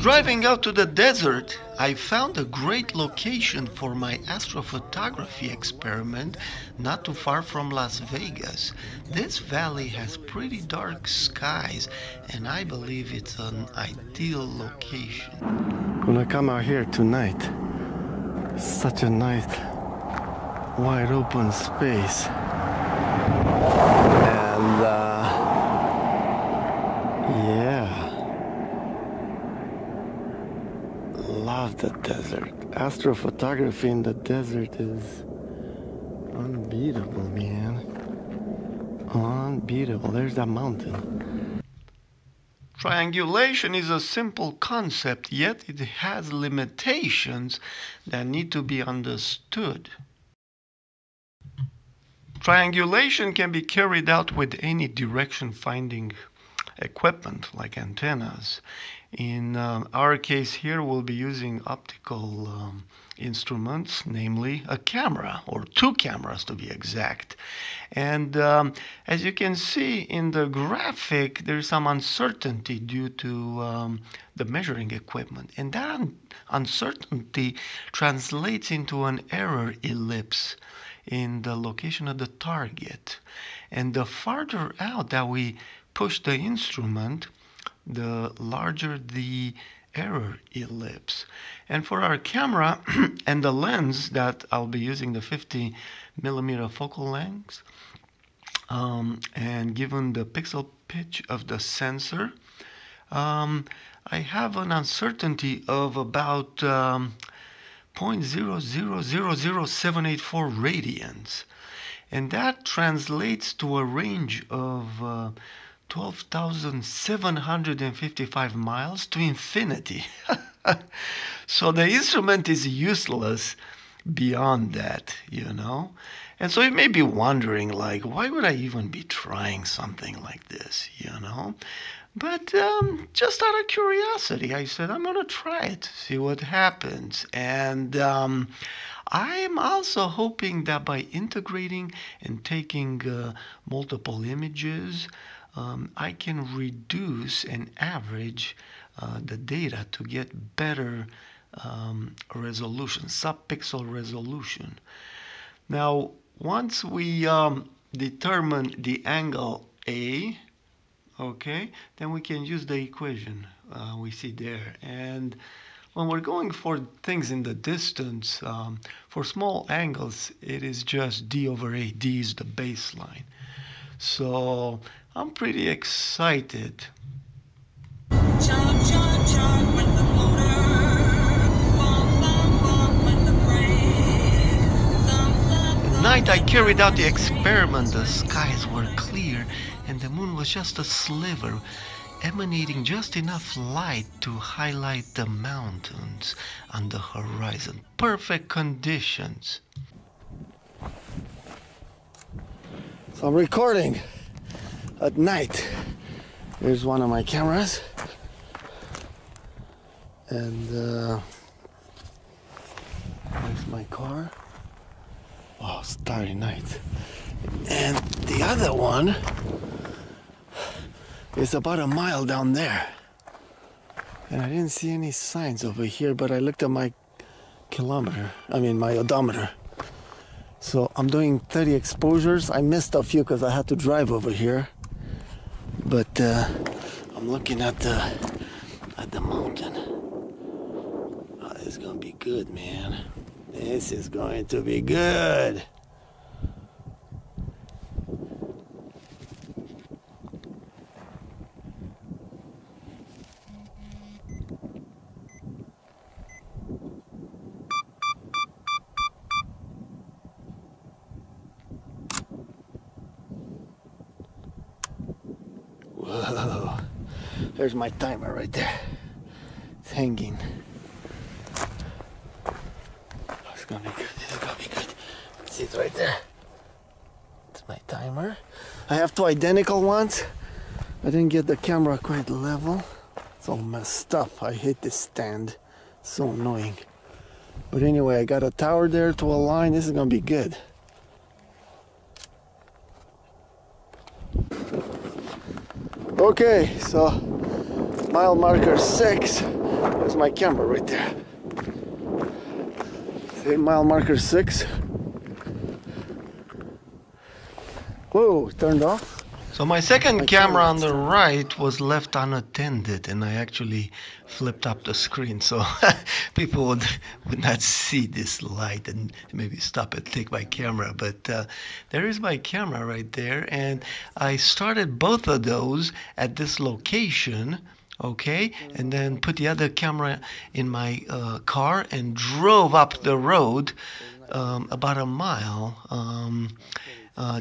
Driving out to the desert, I found a great location for my astrophotography experiment not too far from Las Vegas. This valley has pretty dark skies and I believe it's an ideal location. When I come out here tonight, such a nice wide open space. And yeah. Love the desert. Astrophotography in the desert is unbeatable, man. Unbeatable. There's that mountain. Triangulation is a simple concept, yet it has limitations that need to be understood. Triangulation can be carried out with any direction-finding equipment like antennas. In our case here, we'll be using optical instruments, namely a camera, or two cameras to be exact. And as you can see in the graphic, there's some uncertainty due to the measuring equipment. And that uncertainty translates into an error ellipse in the location of the target. And the farther out that we push the instrument, the larger the error ellipse. And for our camera and the lens that I'll be using, the 50mm focal length, and given the pixel pitch of the sensor, I have an uncertainty of about 0.0000784 radians. And that translates to a range of 12,755 miles to infinity. So the instrument is useless beyond that, you know. And so you may be wondering, like, why would I even be trying something like this, you know? But just out of curiosity, I said, I'm going to try it, see what happens. And I'm also hoping that by integrating and taking multiple images, I can reduce and average the data to get better resolution, sub-pixel resolution. Now, once we determine the angle A, okay, then we can use the equation we see there. And when we're going for things in the distance, for small angles, it is just D over A. D is the baseline. So I'm pretty excited. At night I carried out the experiment. The skies were clear and the moon was just a sliver, emanating just enough light to highlight the mountains on the horizon. Perfect conditions. So I'm recording at night. Here's one of my cameras. And there's my car. Oh, starry night. And the other one is about a mile down there. And I didn't see any signs over here, but I looked at my my odometer. So I'm doing 30 exposures. I missed a few because I had to drive over here. But I'm looking at the mountain. Oh, this is gonna be good, man. This is going to be good. Whoa, there's my timer right there. It's hanging. It's gonna be good. It's gonna be good. See, it's right there. It's my timer. I have two identical ones. I didn't get the camera quite level. It's all messed up. I hate this stand. It's so annoying. But anyway, I got a tower there to align. This is gonna be good. Okay, so mile marker 6. There's my camera right there. See, mile marker 6. Whoa, turned off. So my second camera on the right was left unattended, and I actually flipped up the screen so people would not see this light and maybe stop and take my camera. But there is my camera right there, and I started both of those at this location, okay, and then put the other camera in my car and drove up the road about a mile,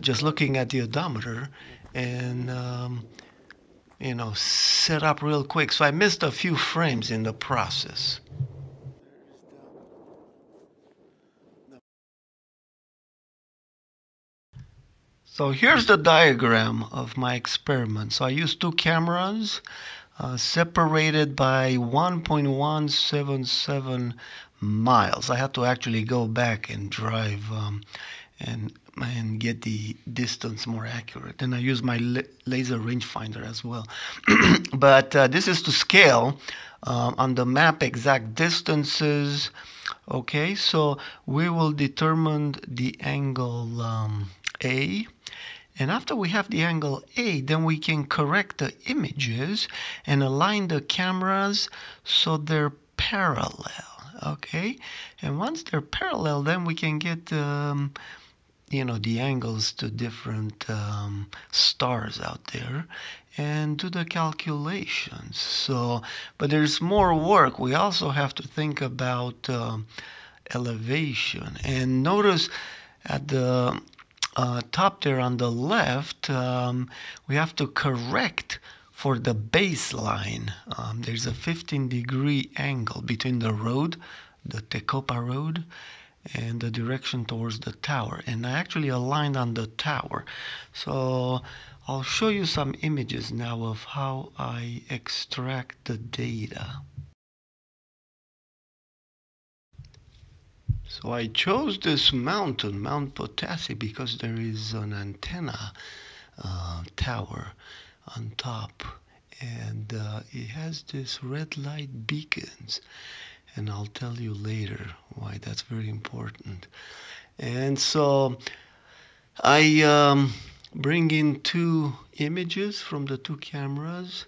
just looking at the odometer, and you know, set up real quick. So I missed a few frames in the process. So here's the diagram of my experiment. So I used two cameras separated by 1.177 miles. I had to actually go back and drive and get the distance more accurate. And I use my laser rangefinder as well. But this is to scale on the map exact distances. Okay, so we will determine the angle A. And after we have the angle A, then we can correct the images and align the cameras so they're parallel. Okay, and once they're parallel, then we can get you know, the angles to different stars out there and do the calculations. So, but there's more work. We also have to think about elevation. And notice at the top there on the left, we have to correct for the baseline. There's a 15-degree angle between the road, the Tecopa road, and the direction towards the tower, and I actually aligned on the tower. So I'll show you some images now of how I extract the data. So I chose this mountain, Mount Potassi, because there is an antenna tower on top, and it has this red light beacons. And I'll tell you later why that's very important. And so I bring in two images from the two cameras,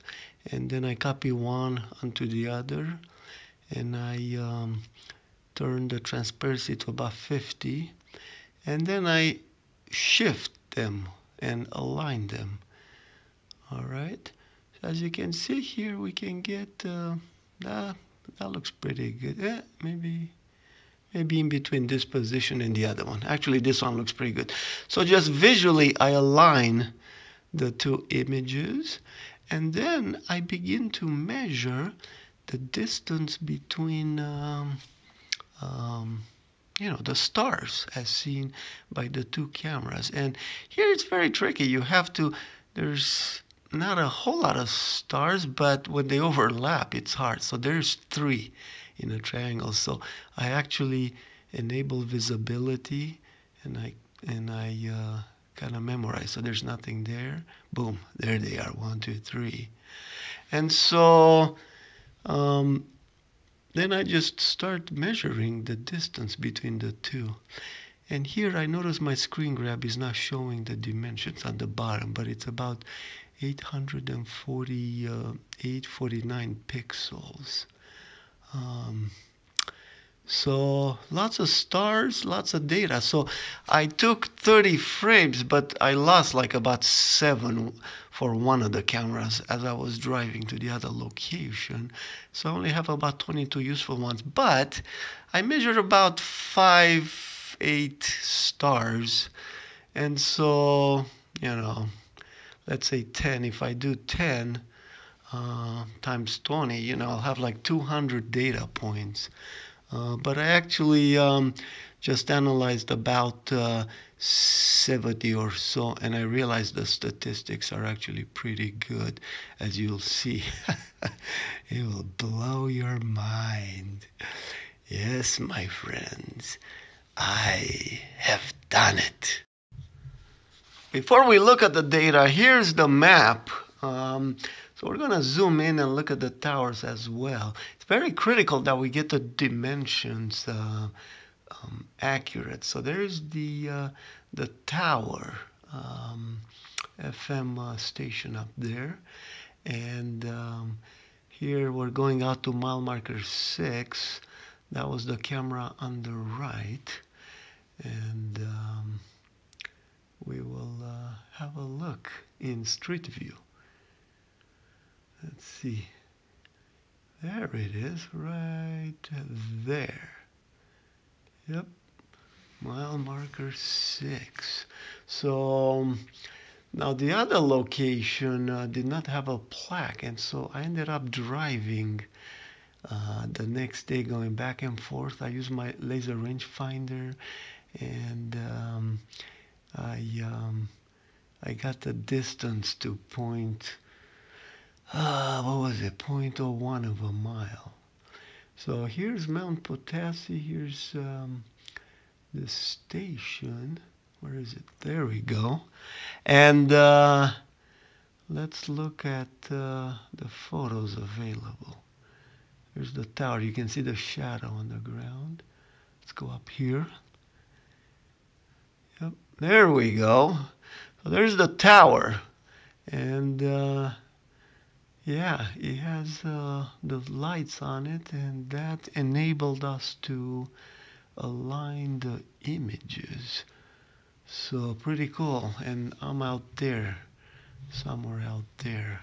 and then I copy one onto the other, and I turn the transparency to about 50, and then I shift them and align them. All right. So as you can see here, we can get that looks pretty good. Yeah, maybe in between this position and the other one. Actually, this one looks pretty good. So just visually, I align the two images, and then I begin to measure the distance between, you know, the stars as seen by the two cameras. And here it's very tricky. You have to, there's not a whole lot of stars, but when they overlap, it's hard. So there's 3 in a triangle. So I actually enable visibility, and I kind of memorize. So there's nothing there. Boom, there they are. 1, 2, 3. And so then I just start measuring the distance between the two. And here I notice my screen grab is not showing the dimensions at the bottom, but it's about 849 pixels. So lots of stars, lots of data. So I took 30 frames, but I lost like about 7 for one of the cameras as I was driving to the other location. So I only have about 22 useful ones, but I measured about 8 stars. And so, you know, let's say 10. If I do 10 times 20, you know, I'll have like 200 data points. But I actually just analyzed about 70 or so, and I realized the statistics are actually pretty good, as you'll see. It will blow your mind. Yes, my friends, I have done it. Before we look at the data, here's the map. So we're going to zoom in and look at the towers as well. it's very critical that we get the dimensions accurate. So there's the tower FM station up there, and here we're going out to mile marker 6. That was the camera on the right, and we will have a look in street view. Let's see. There it is, right there. Yep, mile marker 6. So now the other location did not have a plaque, and so I ended up driving the next day, going back and forth. I used my laser rangefinder, and I got the distance to point, what was it, 0.01 of a mile. So here's Mount Potassi, here's the station. Where is it? There we go. And let's look at the photos available. Here's the tower. You can see the shadow on the ground. Let's go up here. Yep, there we go. So there's the tower. And yeah, it has the lights on it, and that enabled us to align the images. So pretty cool. And I'm out there, somewhere out there.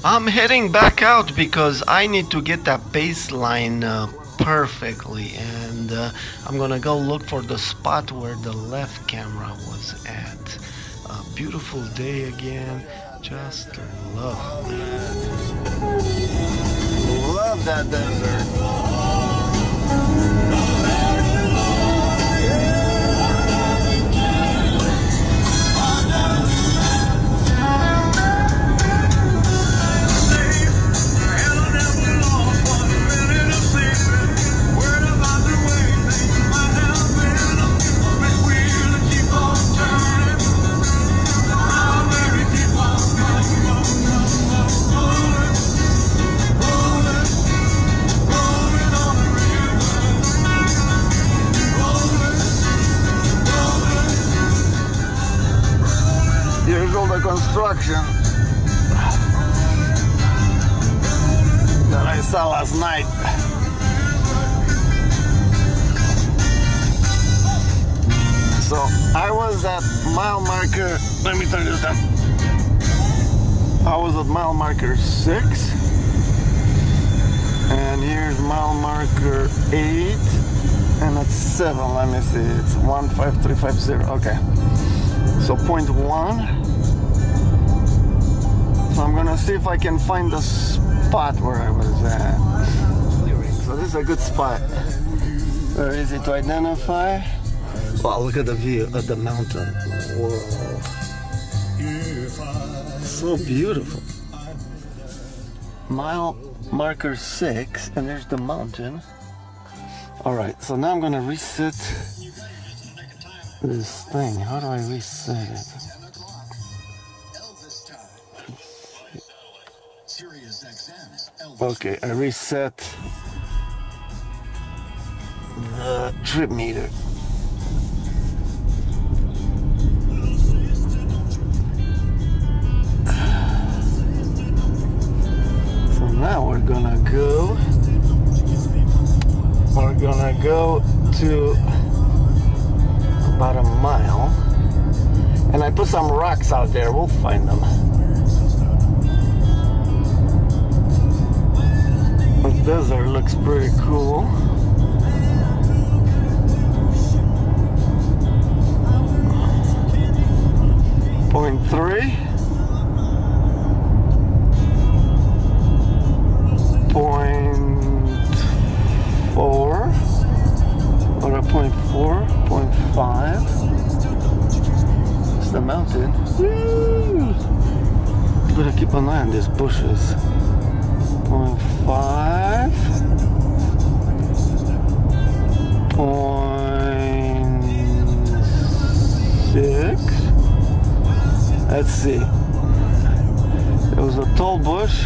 I'm heading back out because I need to get that baseline perfectly, and I'm gonna go look for the spot where the left camera was at. A beautiful day again, just lovely. Love that desert. Here's all the construction that I saw last night. So I was at mile marker, let me turn this down. I was at mile marker 6, and here's mile marker 8, and it's 7, let me see, it's 15350, okay. So 0.1. So I'm gonna see if I can find the spot where I was at. So this is a good spot. Very easy to identify. Wow, look at the view of the mountain. Whoa. So beautiful. Mile marker 6, and there's the mountain. Alright, so now I'm gonna reset this thing. How do I reset it? Okay, I reset the trip meter. So now we're gonna go to about a mile, and I put some rocks out there. We'll find them. The desert looks pretty cool. Point 3. 0.4 or a 0.4, 0.5. It's the mountain. Woo! Gotta keep an eye on these bushes. 0.5, 0.6, Let's see. There was a tall bush,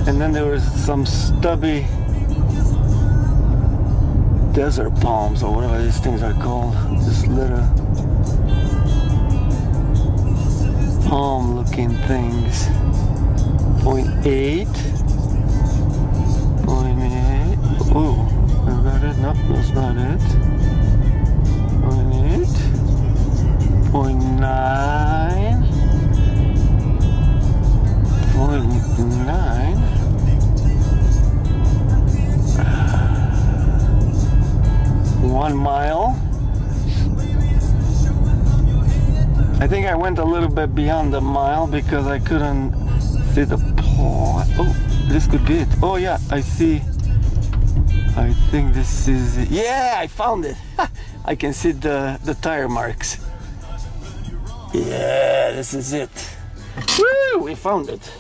and then there was some stubby desert palms, or whatever these things are called. Just little palm-looking things. 0.8. 0.8. Oh, is that it? No, that's not it. 0.8. 0.9. 0.9. 1 mile. I think I went a little bit beyond the mile because I couldn't see the point. Oh, this could be it. Oh yeah, I see. I think this is it. Yeah, I found it. I can see the tire marks. Yeah, this is it. Woo, we found it.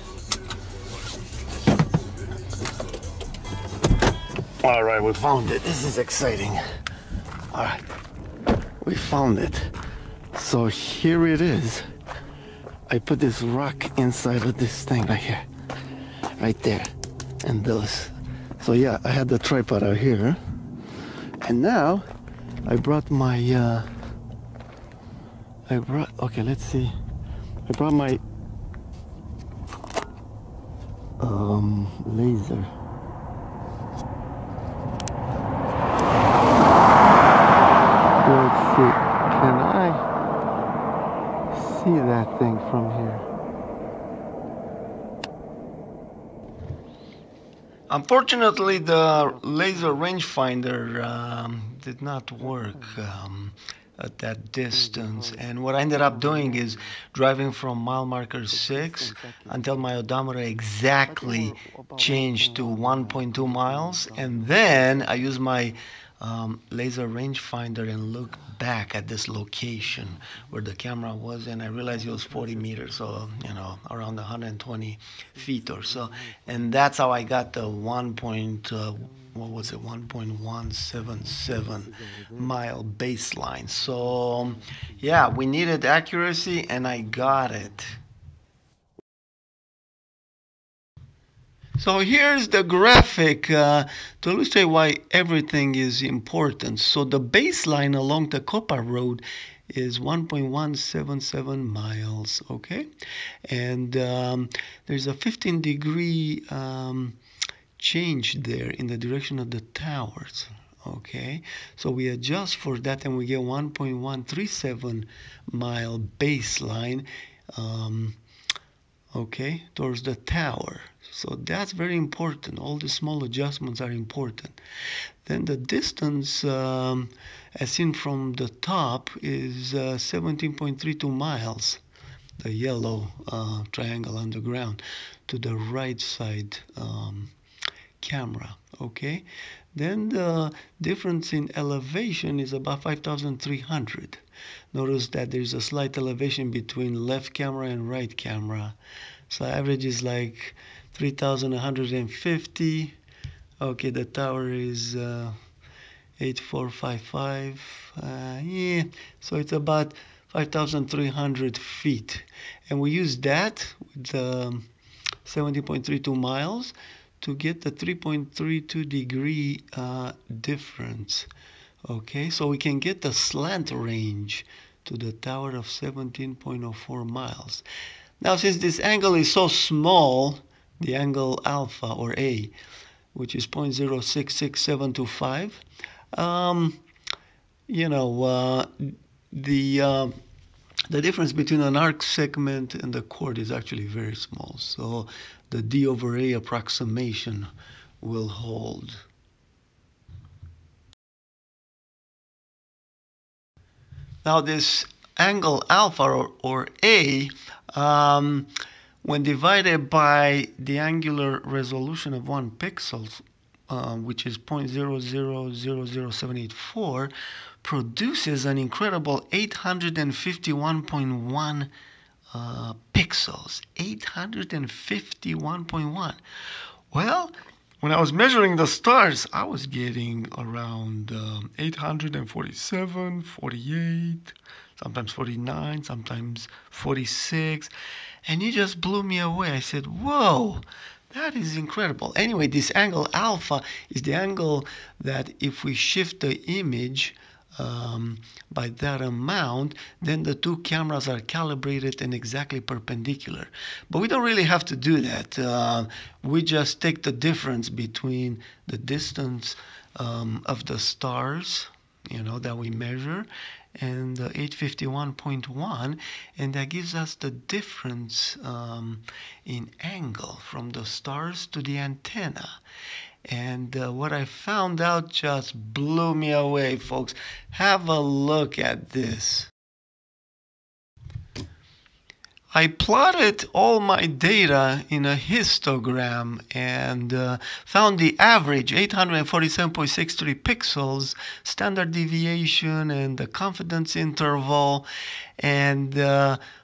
All right, we found it. This is exciting. All right, we found it. So here it is. I put this rock inside of this thing right here, right there, and those. So yeah, I had the tripod out here, and now I brought my. Okay, let's see. I brought my laser. Let's see. Can I see that thing from here? Unfortunately, the laser rangefinder did not work at that distance, and what I ended up doing is driving from mile marker 6 until my odometer exactly changed to 1.2 miles, and then I used my laser rangefinder and looked back at this location where the camera was, and I realized it was 40 meters, so you know, around 120 feet or so, and that's how I got the 1.177 mile baseline. So yeah, we needed accuracy, and I got it. So here's the graphic to illustrate why everything is important. So the baseline along the Copa Road is 1.177 miles, okay? And there's a 15-degree change there in the direction of the towers, okay? So we adjust for that, and we get 1.137 mile baseline, okay, towards the tower. So that's very important. All the small adjustments are important. Then the distance, as seen from the top, is 17.32 miles, the yellow triangle on the ground, to the right side camera, okay? Then the difference in elevation is about 5,300. Notice that there's a slight elevation between left camera and right camera. So average is like 3,150. Okay, the tower is 8455. Yeah, so it's about 5,300 feet. And we use that with 70.32 miles to get the 3.32 degree difference. Okay, so we can get the slant range to the tower of 17.04 miles. Now, since this angle is so small, the angle alpha or A, which is 0.066725, you know, the difference between an arc segment and the chord is actually very small. So the D over A approximation will hold. Now this angle alpha or A, when divided by the angular resolution of 1 pixel, which is 0.0000784, produces an incredible 851.1 pixels. 851.1. Well, When I was measuring the stars, I was getting around 847, 48, sometimes 49, sometimes 46. And it just blew me away. I said, whoa, that is incredible. Anyway, this angle alpha is the angle that if we shift the image by that amount, then the two cameras are calibrated and exactly perpendicular. But we don't really have to do that. We just take the difference between the distance of the stars, that we measure, and 851.1, and that gives us the difference in angle from the stars to the antenna. And what I found out just blew me away, folks. Have a look at this. I plotted all my data in a histogram and found the average 847.63 pixels, standard deviation, and the confidence interval, and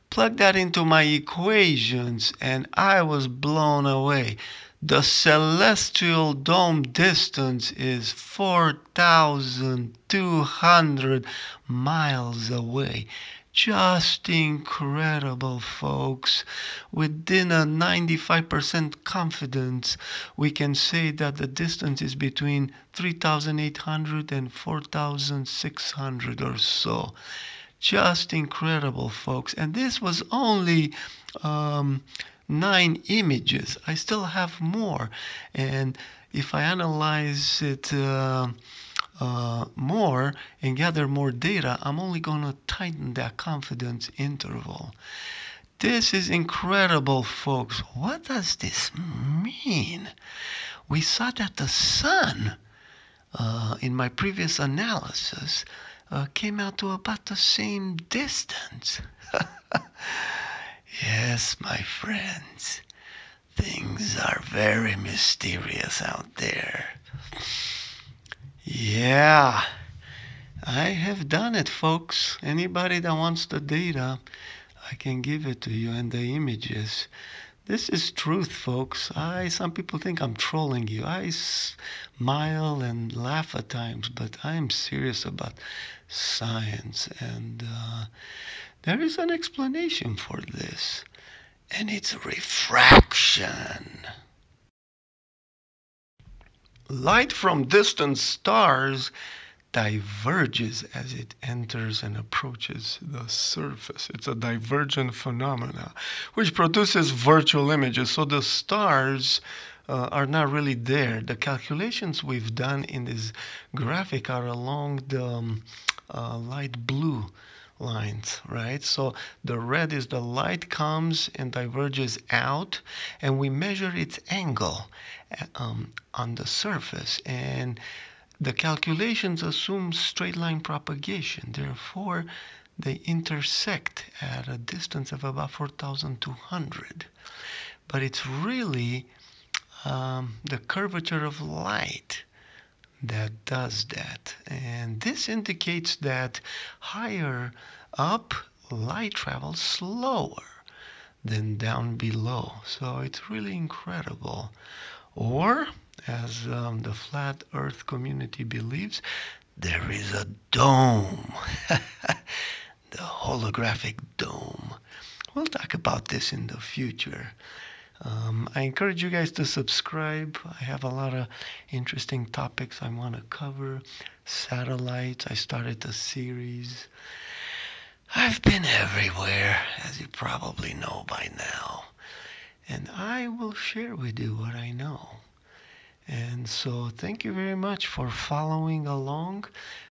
plugged that into my equations, and I was blown away. The celestial dome distance is 4,200 miles away. Just incredible, folks. Within a 95% confidence, we can say that the distance is between 3,800 and 4,600 or so. Just incredible, folks. And this was only 9 images. I still have more, and if I analyze it more and gather more data, I'm only going to tighten that confidence interval. This is incredible, folks. What does this mean? We saw that the sun, in my previous analysis, came out to about the same distance. Yes, my friends, things are very mysterious out there. Yeah, I have done it, folks. Anybody that wants the data, I can give it to you, and the images. This is truth, folks. Some people think I'm trolling you. I smile and laugh at times, but I'm serious about science, and there is an explanation for this, and it's refraction. Light from distant stars diverges as it enters and approaches the surface. It's a divergent phenomena, which produces virtual images. So the stars are not really there. The calculations we've done in this graphic are along the light blue lines, right? So the red is the light comes and diverges out, and we measure its angle on the surface, and the calculations assume straight line propagation. Therefore, they intersect at a distance of about 4,200. But it's really the curvature of light that does that. And this indicates that higher up, light travels slower than down below. So it's really incredible. Or, as the flat earth community believes, there is a dome. The holographic dome. We'll talk about this in the future. I encourage you guys to subscribe. I have a lot of interesting topics I want to cover. Satellites, I started a series. I've been everywhere, as you probably know by now. And I will share with you what I know. And so thank you very much for following along.